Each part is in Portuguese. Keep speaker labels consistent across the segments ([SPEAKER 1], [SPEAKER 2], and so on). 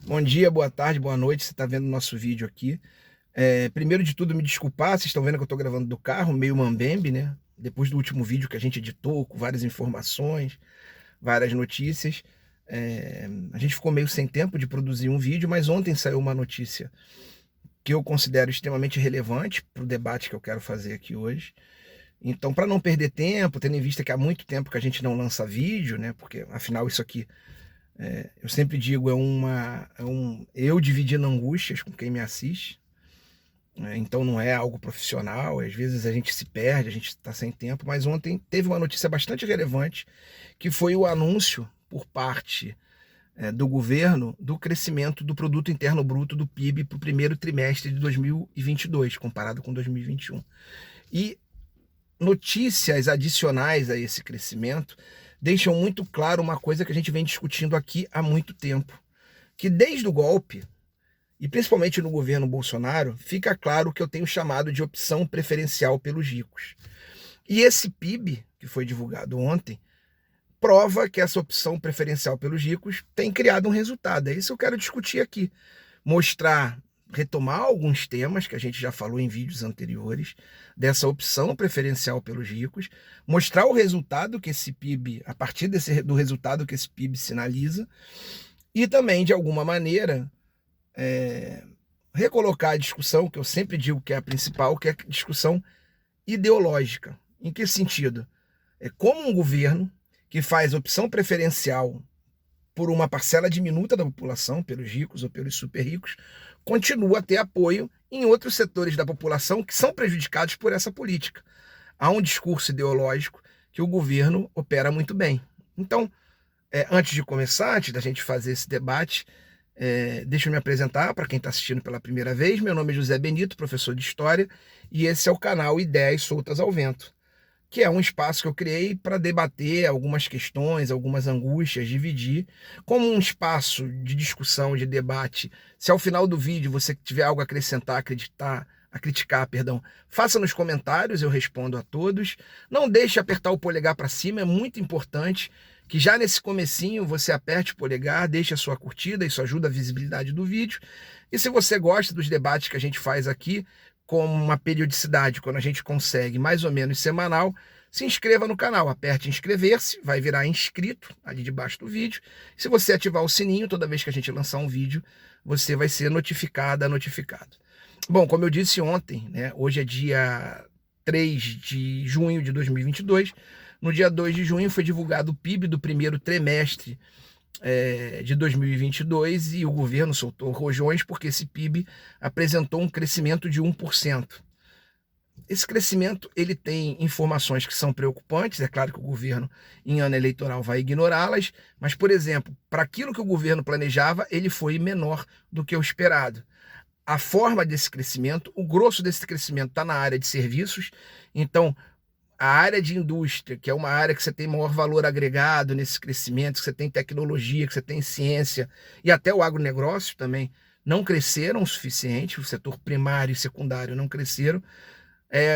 [SPEAKER 1] Bom dia, boa tarde, boa noite, você está vendo o nosso vídeo aqui. Primeiro de tudo, me desculpar, vocês estão vendo que eu estou gravando do carro, meio mambembe, né? Depois do último vídeo que a gente editou, com várias informações, várias notícias. A gente ficou meio sem tempo de produzir um vídeo, mas ontem saiu uma notícia que eu considero extremamente relevante para o debate que eu quero fazer aqui hoje. Então, para não perder tempo, tendo em vista que há muito tempo que a gente não lança vídeo, né? Porque afinal isso aqui eu sempre digo, eu dividindo angústias com quem me assiste, né? Então não é algo profissional, às vezes a gente se perde, a gente está sem tempo, mas ontem teve uma notícia bastante relevante, que foi o anúncio por parte do governo do crescimento do produto interno bruto do PIB para o primeiro trimestre de 2022, comparado com 2021. E notícias adicionais a esse crescimento deixam muito claro uma coisa que a gente vem discutindo aqui há muito tempo, que desde o golpe, e principalmente no governo Bolsonaro, fica claro o que eu tenho chamado de opção preferencial pelos ricos. E esse PIB, que foi divulgado ontem, prova que essa opção preferencial pelos ricos tem criado um resultado. É isso que eu quero discutir aqui. Retomar alguns temas que a gente já falou em vídeos anteriores, dessa opção preferencial pelos ricos, mostrar o resultado que esse PIB, a partir do resultado que esse PIB sinaliza, e também, de alguma maneira, recolocar a discussão, que eu sempre digo que é a principal, que é a discussão ideológica. Em que sentido? É como um governo que faz opção preferencial por uma parcela diminuta da população, pelos ricos ou pelos super ricos, continua a ter apoio em outros setores da população que são prejudicados por essa política. Há um discurso ideológico que o governo opera muito bem. Então, antes de começar, antes da gente fazer esse debate, deixa eu me apresentar para quem está assistindo pela primeira vez. Meu nome é José Benito, professor de História, e esse é o canal Ideias Soltas ao Vento, que é um espaço que eu criei para debater algumas questões, algumas angústias, dividir, como um espaço de discussão, de debate. Se ao final do vídeo você tiver algo a acrescentar, a criticar, perdão, faça nos comentários, eu respondo a todos. Não deixe apertar o polegar para cima, é muito importante que já nesse comecinho você aperte o polegar, deixe a sua curtida, isso ajuda a visibilidade do vídeo. E se você gosta dos debates que a gente faz aqui, com uma periodicidade, quando a gente consegue mais ou menos semanal, se inscreva no canal, aperte inscrever-se, vai virar inscrito ali debaixo do vídeo. Se você ativar o sininho, toda vez que a gente lançar um vídeo, você vai ser notificado. Bom, como eu disse ontem, né, hoje é dia 3 de junho de 2022, no dia 2 de junho foi divulgado o PIB do primeiro trimestre de 2022 e o governo soltou rojões porque esse PIB apresentou um crescimento de 1%. Esse crescimento ele tem informações que são preocupantes, é claro que o governo em ano eleitoral vai ignorá-las, mas, por exemplo, para aquilo que o governo planejava, ele foi menor do que o esperado. A forma desse crescimento, o grosso desse crescimento está na área de serviços, então a área de indústria, que é uma área que você tem maior valor agregado nesse crescimento, que você tem tecnologia, que você tem ciência, e até o agronegócio também, não cresceram o suficiente, o setor primário e secundário não cresceram.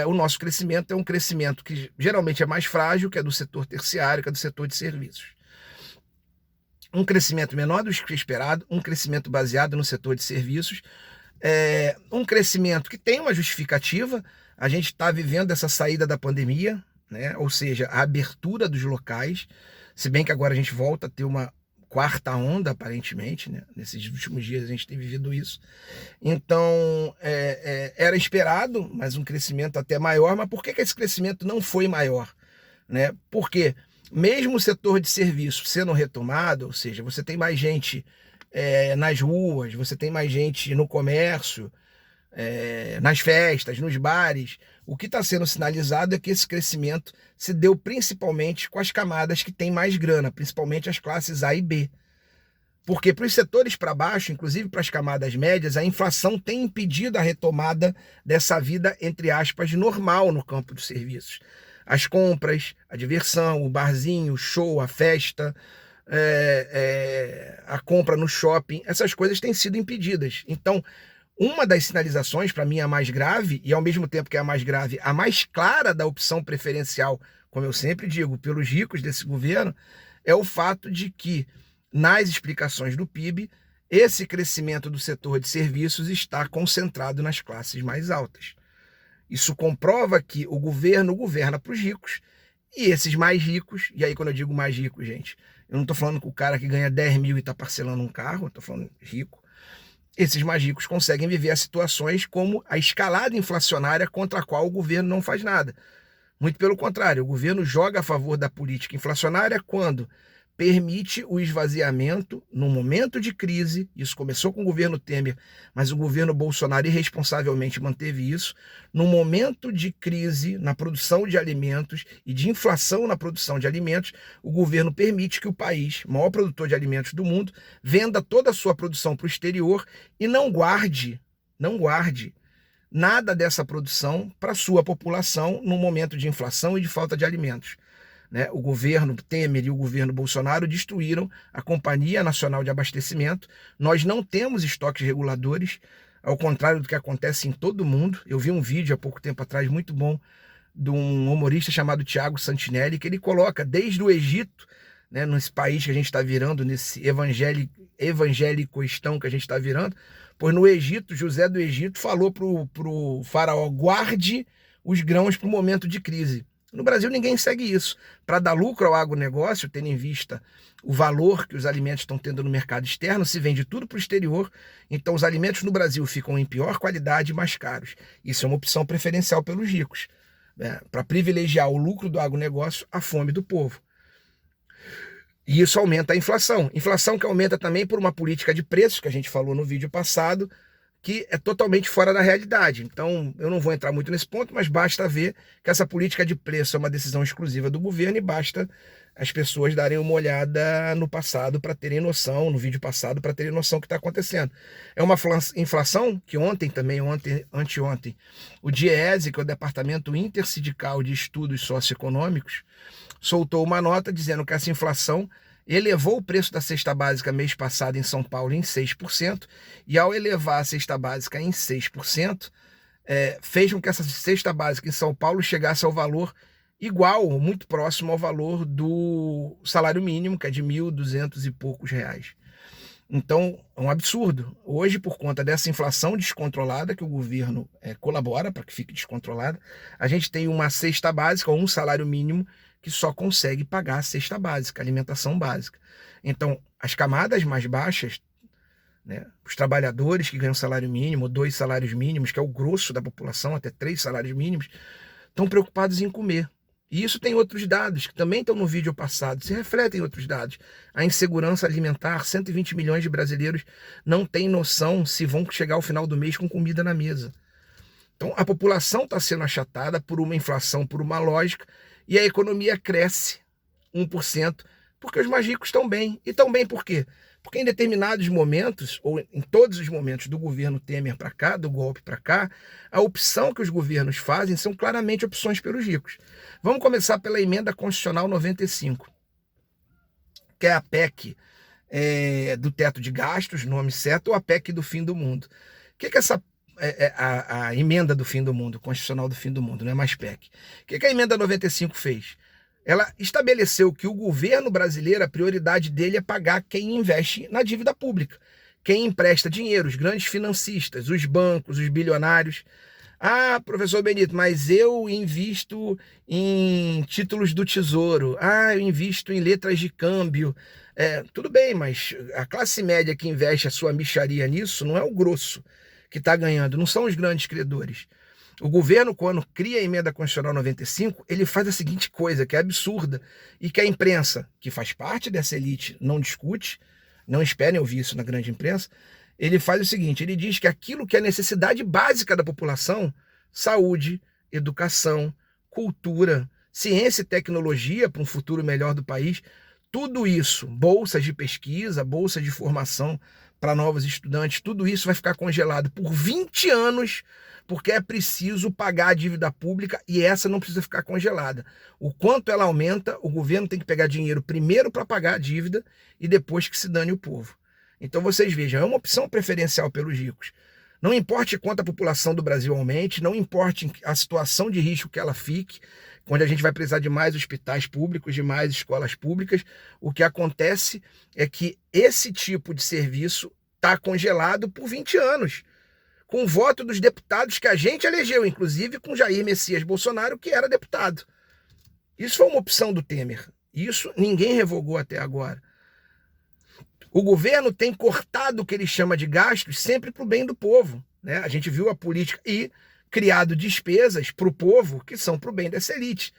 [SPEAKER 1] O nosso crescimento é um crescimento que geralmente é mais frágil, que é do setor terciário, que é do setor de serviços. Um crescimento menor do que esperado, um crescimento baseado no setor de serviços, um crescimento que tem uma justificativa. A gente está vivendo essa saída da pandemia, né? Ou seja, a abertura dos locais, se bem que agora a gente volta a ter uma quarta onda, aparentemente, né? Nesses últimos dias a gente tem vivido isso. Então, era esperado, mas um crescimento até maior. Mas por que esse crescimento não foi maior, né? Porque mesmo o setor de serviço sendo retomado, ou seja, você tem mais gente nas ruas, você tem mais gente no comércio, nas festas, nos bares, o que está sendo sinalizado é que esse crescimento se deu principalmente com as camadas que têm mais grana, principalmente as classes A e B. Porque para os setores para baixo, inclusive para as camadas médias, a inflação tem impedido a retomada dessa vida, entre aspas, normal no campo dos serviços. As compras, a diversão, o barzinho, o show, a festa, a compra no shopping, essas coisas têm sido impedidas. Então, uma das sinalizações, para mim, a mais grave, e ao mesmo tempo que é a mais grave, a mais clara da opção preferencial, como eu sempre digo, pelos ricos desse governo, é o fato de que, nas explicações do PIB, esse crescimento do setor de serviços está concentrado nas classes mais altas. Isso comprova que o governo governa para os ricos, e esses mais ricos, e aí quando eu digo mais ricos, gente, eu não estou falando com o cara que ganha 10 mil e está parcelando um carro, eu estou falando rico. Esses mais ricos conseguem viver as situações como a escalada inflacionária contra a qual o governo não faz nada. Muito pelo contrário, o governo joga a favor da política inflacionária quando permite o esvaziamento no momento de crise. Isso começou com o governo Temer, mas o governo Bolsonaro irresponsavelmente manteve isso. No momento de crise na produção de alimentos e de inflação na produção de alimentos, o governo permite que o país, maior produtor de alimentos do mundo, venda toda a sua produção para o exterior e não guarde nada dessa produção para a sua população no momento de inflação e de falta de alimentos. O governo Temer e o governo Bolsonaro destruíram a Companhia Nacional de Abastecimento. Nós não temos estoques reguladores, ao contrário do que acontece em todo o mundo. Eu vi um vídeo há pouco tempo atrás muito bom de um humorista chamado Thiago Santinelli, que ele coloca desde o Egito, nesse país que a gente está virando, nesse evangélico-cristão que a gente está virando, pois no Egito, José do Egito falou para o faraó: guarde os grãos para o momento de crise. No Brasil ninguém segue isso. Para dar lucro ao agronegócio, tendo em vista o valor que os alimentos estão tendo no mercado externo, se vende tudo para o exterior, então os alimentos no Brasil ficam em pior qualidade e mais caros. Isso é uma opção preferencial pelos ricos, para privilegiar o lucro do agronegócio à fome do povo. E isso aumenta a inflação. Inflação que aumenta também por uma política de preços, que a gente falou no vídeo passado, que é totalmente fora da realidade. Então, eu não vou entrar muito nesse ponto, mas basta ver que essa política de preço é uma decisão exclusiva do governo e basta as pessoas darem uma olhada no passado para terem noção, no vídeo passado, para terem noção do que está acontecendo. É uma inflação que anteontem, o DIEESE, que é o Departamento Intersindical de Estudos Socioeconômicos, soltou uma nota dizendo que essa inflação elevou o preço da cesta básica mês passado em São Paulo em 6%, e ao elevar a cesta básica em 6%, fez com que essa cesta básica em São Paulo chegasse ao valor igual, muito próximo ao valor do salário mínimo, que é de 1.200 e poucos reais. Então, é um absurdo. Hoje, por conta dessa inflação descontrolada, que o governo colabora para que fique descontrolada, a gente tem uma cesta básica, ou um salário mínimo, que só consegue pagar a cesta básica, a alimentação básica. Então, as camadas mais baixas, os trabalhadores que ganham salário mínimo, 2 salários mínimos, que é o grosso da população, até 3 salários mínimos, estão preocupados em comer. E isso tem outros dados, que também estão no vídeo passado, se refletem outros dados. A insegurança alimentar, 120 milhões de brasileiros não têm noção se vão chegar ao final do mês com comida na mesa. Então, a população está sendo achatada por uma inflação, por uma lógica, e a economia cresce 1%, porque os mais ricos estão bem. E estão bem por quê? Porque em determinados momentos, ou em todos os momentos do governo Temer para cá, do golpe para cá, a opção que os governos fazem são claramente opções pelos ricos. Vamos começar pela Emenda Constitucional 95, que é a PEC do teto de gastos, nome certo, ou a PEC do fim do mundo. O que é essa a emenda do fim do mundo, constitucional do fim do mundo, não é mais PEC. O que a emenda 95 fez? Ela estabeleceu que o governo brasileiro, a prioridade dele é pagar quem investe na dívida pública, quem empresta dinheiro, os grandes financistas, os bancos, os bilionários. Ah, professor Benito, mas eu invisto em títulos do Tesouro. Ah, eu invisto em letras de câmbio. Tudo bem, mas a classe média que investe a sua mixaria nisso não é o grosso que está ganhando, não são os grandes credores. O governo, quando cria a Emenda Constitucional 95, ele faz a seguinte coisa, que é absurda, e que a imprensa, que faz parte dessa elite, não discute, não esperem ouvir isso na grande imprensa. Ele faz o seguinte, ele diz que aquilo que é necessidade básica da população, saúde, educação, cultura, ciência e tecnologia para um futuro melhor do país, tudo isso, bolsas de pesquisa, bolsas de formação para novos estudantes, tudo isso vai ficar congelado por 20 anos, porque é preciso pagar a dívida pública e essa não precisa ficar congelada. O quanto ela aumenta, o governo tem que pegar dinheiro primeiro para pagar a dívida e depois que se dane o povo. Então vocês vejam, é uma opção preferencial pelos ricos. Não importe quanto a população do Brasil aumente, não importe a situação de risco que ela fique, quando a gente vai precisar de mais hospitais públicos, de mais escolas públicas, o que acontece é que esse tipo de serviço está congelado por 20 anos, com o voto dos deputados que a gente elegeu, inclusive com Jair Messias Bolsonaro, que era deputado. Isso foi uma opção do Temer. Isso ninguém revogou até agora. O governo tem cortado o que ele chama de gastos sempre para o bem do povo, né? A gente viu a política e criado despesas para o povo que são para o bem dessa elite.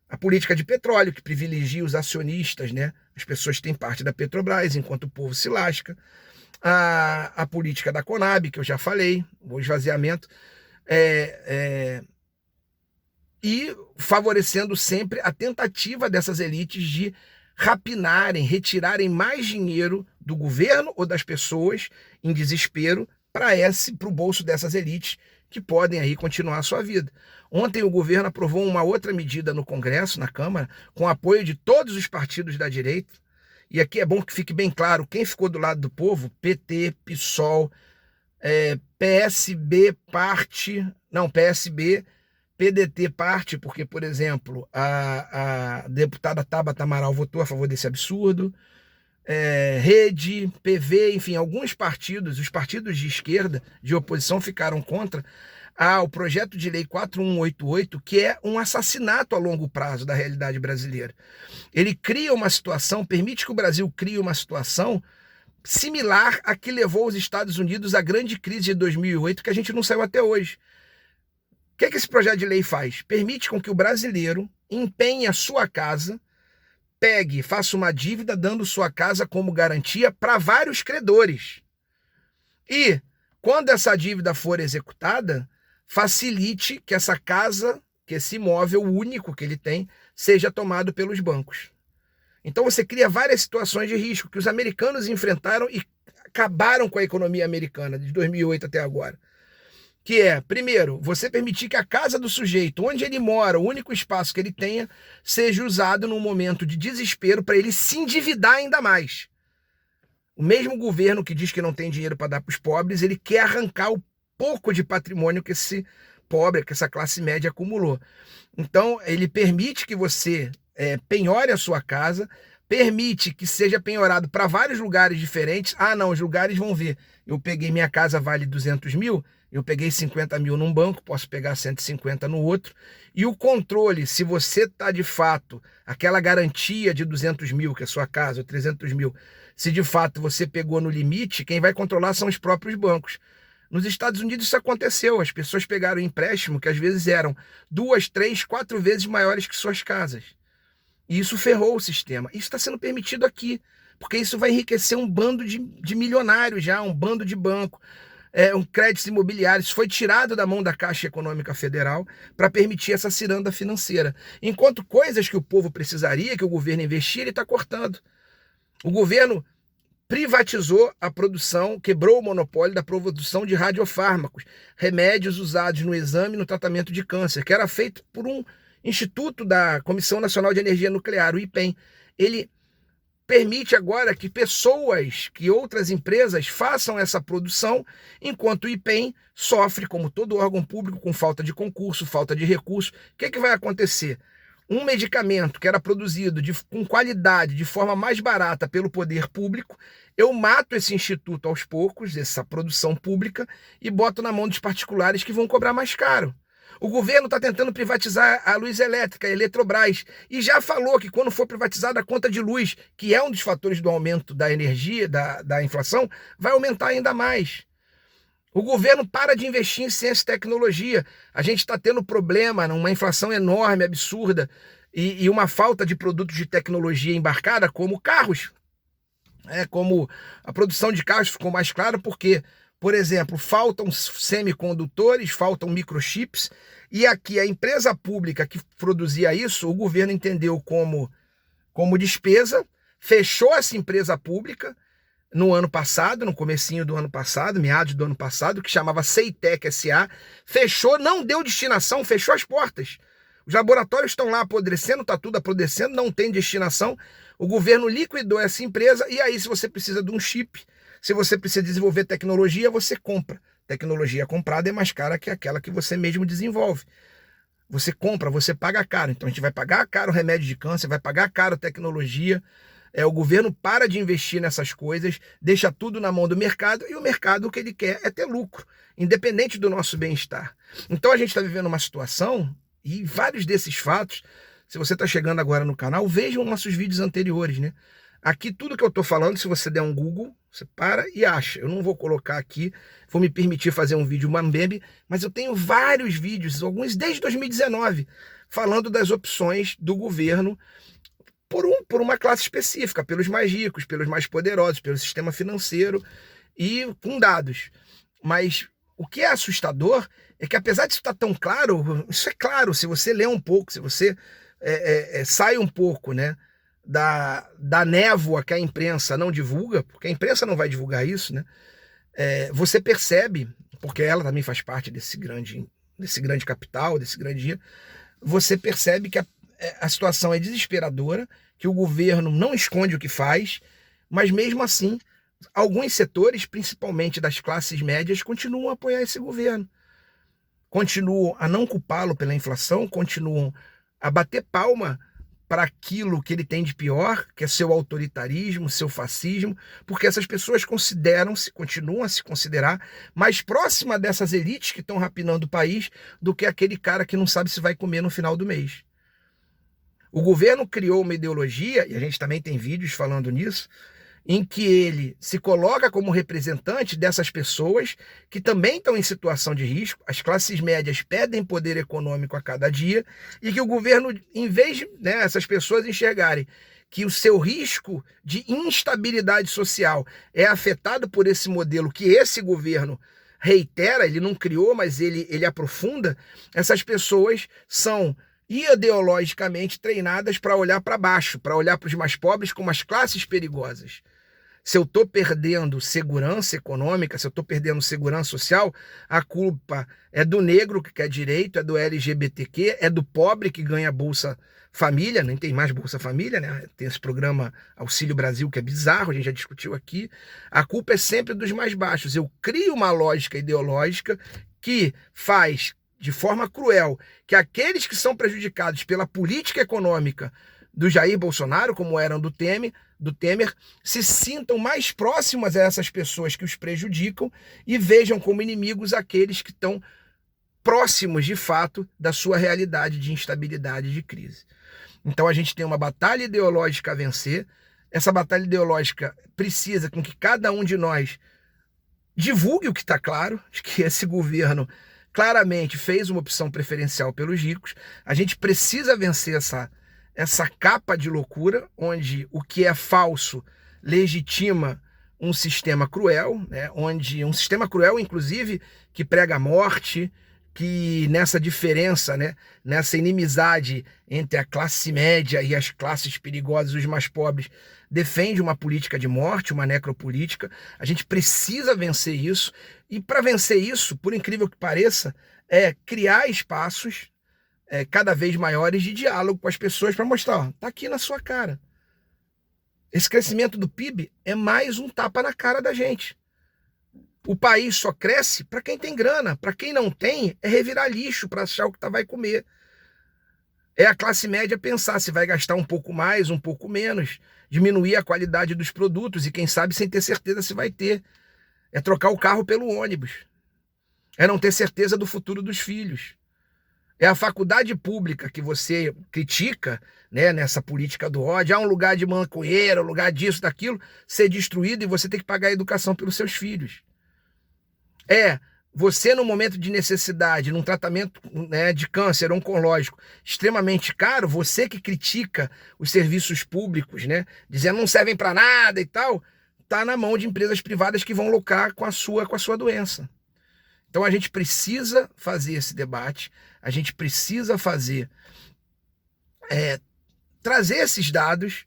[SPEAKER 1] A política de petróleo, que privilegia os acionistas, né? As pessoas têm parte da Petrobras, enquanto o povo se lasca. A política da Conab, que eu já falei, o esvaziamento, e favorecendo sempre a tentativa dessas elites de rapinarem, retirarem mais dinheiro do governo ou das pessoas em desespero para o bolso dessas elites que podem aí continuar a sua vida. Ontem o governo aprovou uma outra medida no Congresso, na Câmara, com apoio de todos os partidos da direita. E aqui é bom que fique bem claro, quem ficou do lado do povo, PT, PSOL, PSB, PDT parte, porque, por exemplo, a deputada Tabata Amaral votou a favor desse absurdo, Rede, PV, enfim, alguns partidos, os partidos de esquerda, de oposição, ficaram contra o projeto de lei 4188, que é um assassinato a longo prazo da realidade brasileira. Ele cria uma situação, permite que o Brasil crie uma situação similar à que levou os Estados Unidos à grande crise de 2008, que a gente não saiu até hoje. O que esse projeto de lei faz? Permite com que o brasileiro empenhe a sua casa, faça uma dívida dando sua casa como garantia para vários credores. E, quando essa dívida for executada, facilite que essa casa, que esse imóvel único que ele tem, seja tomado pelos bancos. Então você cria várias situações de risco que os americanos enfrentaram e acabaram com a economia americana de 2008 até agora. Que é, primeiro, você permitir que a casa do sujeito, onde ele mora, o único espaço que ele tenha, seja usado num momento de desespero para ele se endividar ainda mais. O mesmo governo que diz que não tem dinheiro para dar para os pobres, ele quer arrancar o pouco de patrimônio que esse pobre, que essa classe média acumulou. Então, ele permite que você penhore a sua casa, permite que seja penhorado para vários lugares diferentes. Não, os lugares vão ver. Eu peguei minha casa vale 200 mil, eu peguei 50 mil num banco, posso pegar 150 no outro. E o controle, se você está de fato, aquela garantia de 200 mil, que é a sua casa, ou 300 mil, se de fato você pegou no limite, quem vai controlar são os próprios bancos. Nos Estados Unidos isso aconteceu, as pessoas pegaram empréstimo que às vezes eram 2, 3, 4 vezes maiores que suas casas. E isso ferrou o sistema. Isso está sendo permitido aqui, porque isso vai enriquecer um bando de milionários já, um bando de banco, um crédito imobiliário. Isso foi tirado da mão da Caixa Econômica Federal para permitir essa ciranda financeira. Enquanto coisas que o povo precisaria, que o governo investia, ele está cortando. O governo privatizou a produção, quebrou o monopólio da produção de radiofármacos, remédios usados no exame e no tratamento de câncer, que era feito por um instituto da Comissão Nacional de Energia Nuclear, o IPEM. Ele permite agora que outras empresas façam essa produção, enquanto o IPEM sofre, como todo órgão público, com falta de concurso, falta de recurso. O que vai acontecer? Um medicamento que era produzido com qualidade, de forma mais barata pelo poder público, eu mato esse instituto aos poucos, essa produção pública, e boto na mão dos particulares que vão cobrar mais caro. O governo está tentando privatizar a luz elétrica, a Eletrobras, e já falou que quando for privatizada a conta de luz, que é um dos fatores do aumento da energia, da inflação, vai aumentar ainda mais. O governo para de investir em ciência e tecnologia. A gente está tendo problema, uma inflação enorme, absurda, e uma falta de produtos de tecnologia embarcada, como carros. Como a produção de carros ficou mais clara, porque, por exemplo, faltam semicondutores, faltam microchips, e aqui a empresa pública que produzia isso, o governo entendeu como despesa, fechou essa empresa pública no ano passado, no comecinho do ano passado, meados do ano passado, que chamava Ceitec S.A., fechou, não deu destinação, fechou as portas. Os laboratórios estão lá apodrecendo, está tudo apodrecendo, não tem destinação. O governo liquidou essa empresa e aí, se você precisa de um chip, se você precisa desenvolver tecnologia, você compra. Tecnologia comprada é mais cara que aquela que você mesmo desenvolve. Você compra, você paga caro. Então a gente vai pagar caro o remédio de câncer, vai pagar caro a tecnologia, O governo para de investir nessas coisas, deixa tudo na mão do mercado, e o mercado o que ele quer é ter lucro, independente do nosso bem-estar. Então a gente está vivendo uma situação, e vários desses fatos, se você está chegando agora no canal, vejam nossos vídeos anteriores, né? Aqui tudo que eu estou falando, se você der um Google, você para e acha. Eu não vou colocar aqui, vou me permitir fazer um vídeo mambembe, mas eu tenho vários vídeos, alguns desde 2019, falando das opções do governo por uma classe específica, pelos mais ricos, pelos mais poderosos, pelo sistema financeiro e com dados. Mas o que é assustador é que, apesar disso estar tão claro, isso é claro, se você lê um pouco, se você sai um pouco, né, da névoa que a imprensa não divulga, porque a imprensa não vai divulgar isso, né? Você percebe, porque ela também faz parte desse grande capital, desse grande dinheiro, você percebe que a situação é desesperadora, que o governo não esconde o que faz, mas mesmo assim, alguns setores, principalmente das classes médias, continuam a apoiar esse governo. Continuam a não culpá-lo pela inflação, continuam a bater palma para aquilo que ele tem de pior, que é seu autoritarismo, seu fascismo, porque essas pessoas continuam a se considerar mais próxima dessas elites que estão rapinando o país do que aquele cara que não sabe se vai comer no final do mês. O governo criou uma ideologia, e a gente também tem vídeos falando nisso, em que ele se coloca como representante dessas pessoas que também estão em situação de risco. As classes médias pedem poder econômico a cada dia, e que o governo, em vez de essas pessoas enxergarem que o seu risco de instabilidade social é afetado por esse modelo que esse governo reitera, ele não criou, mas ele aprofunda, essas pessoas são ideologicamente treinadas para olhar para baixo, para olhar para os mais pobres como as classes perigosas. Se eu estou perdendo segurança econômica, se eu estou perdendo segurança social, a culpa é do negro que quer direito, é do LGBTQ, é do pobre que ganha Bolsa Família, nem tem mais Bolsa Família, né? Tem esse programa Auxílio Brasil que é bizarro, a gente já discutiu aqui. A culpa é sempre dos mais baixos. Eu crio uma lógica ideológica que faz de forma cruel que aqueles que são prejudicados pela política econômica do Jair Bolsonaro, como eram do Temer, se sintam mais próximas a essas pessoas que os prejudicam e vejam como inimigos aqueles que estão próximos, de fato, da sua realidade de instabilidade e de crise. Então a gente tem uma batalha ideológica a vencer. Essa batalha ideológica precisa com que cada um de nós divulgue o que está claro, de que esse governo claramente fez uma opção preferencial pelos ricos. A gente precisa vencer essa capa de loucura, onde o que é falso legitima um sistema cruel, né? Onde um sistema cruel, inclusive, que prega a morte, que nessa diferença, né? Nessa inimizade entre a classe média e as classes perigosas, os mais pobres, defende uma política de morte, uma necropolítica. A gente precisa vencer isso, e para vencer isso, por incrível que pareça, é criar espaços cada vez maiores de diálogo com as pessoas para mostrar, ó, tá aqui na sua cara. Esse crescimento do PIB é mais um tapa na cara da gente. O país só cresce para quem tem grana, para quem não tem é revirar lixo para achar o que vai comer. É a classe média pensar se vai gastar um pouco mais, um pouco menos, diminuir a qualidade dos produtos e quem sabe sem ter certeza se vai ter. É trocar o carro pelo ônibus. É não ter certeza do futuro dos filhos. É a faculdade pública que você critica, né, nessa política do ódio, um lugar de maconheiro, um lugar disso, daquilo, ser destruído e você ter que pagar a educação pelos seus filhos. Você no momento de necessidade, num tratamento, né, de câncer oncológico extremamente caro, você que critica os serviços públicos, né, dizendo não servem para nada e tal, está na mão de empresas privadas que vão lucrar com a sua doença. Então a gente precisa fazer esse debate, a gente precisa trazer esses dados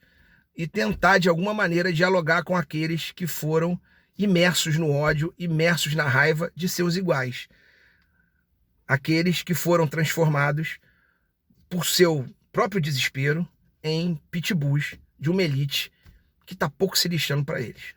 [SPEAKER 1] e tentar de alguma maneira dialogar com aqueles que foram imersos no ódio, imersos na raiva de seus iguais. Aqueles que foram transformados por seu próprio desespero em pitbulls de uma elite que está pouco se lixando para eles.